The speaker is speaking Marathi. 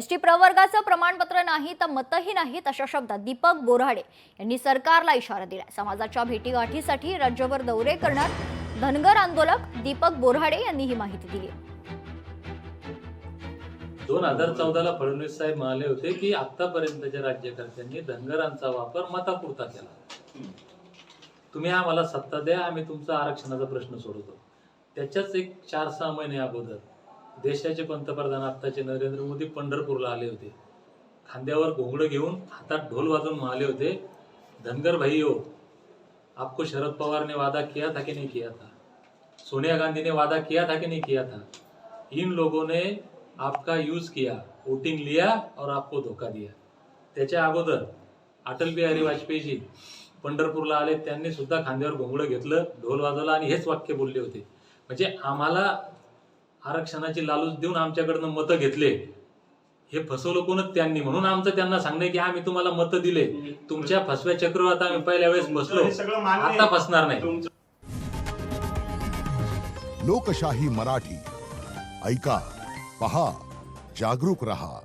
एसटी प्रवर्गाचं प्रमाणपत्र नाही तर मतही नाहीत अशा शब्दात दीपक बोऱ्हाडे यांनी सरकारला इशारा दिला। समाजाच्या भेटीगाठीसाठी राज्यभर दौरे करणार धनगर आंदोलक दीपक बोऱ्हाडे यांनी ही माहिती दिली। 2014 ला फडणवीस साहेब म्हणाले होते की आतापर्यंतच्या राज्यकर्त्यांनी धनगरांचा वापर मतापुरता केला। तुम्ही आम्हाला सत्ता द्या, आम्ही तुमचा आरक्षणाचा प्रश्न सोडवतो। त्याच्याच एक 4-6 महिने अगोदर देशाचे पंतप्रधान आत्ताचे नरेंद्र मोदी पंढरपूरला आले होते। खांद्यावर घोंगडं घेऊन हातात ढोल वाजवून म्हणाले होते, धनगर भाइयों, आपको शरद पवार ने वादा किया था कि नहीं किया था, सोनिया गांधी ने वादा किया था कि नहीं किया था, इन लोगों ने आपका यूज किया, वोटिंग लिया और आपको धोखा दिया। त्याच्या अगोदर अटल बिहारी वाजपेयीजी पंढरपूरला आले, त्यांनी सुद्धा खांद्यावर घोंगडं घेतलं, ढोल वाजवला आणि हेच वाक्य बोलले होते। म्हणजे आम्हाला आरक्षणाची लालूच देऊन आमच्याकडनं मतं घेतले, हे फसवलं कोणच त्यांनी। म्हणून आमचं त्यांना सांगणं की आम्ही तुम्हाला मतं दिले, तुमच्या फसव्या चक्रवात आम्ही पहिल्या वेळेस बसलो, आता फसणार नाही। लोकशाही मराठी ऐका, पहा, जागरूक रहा।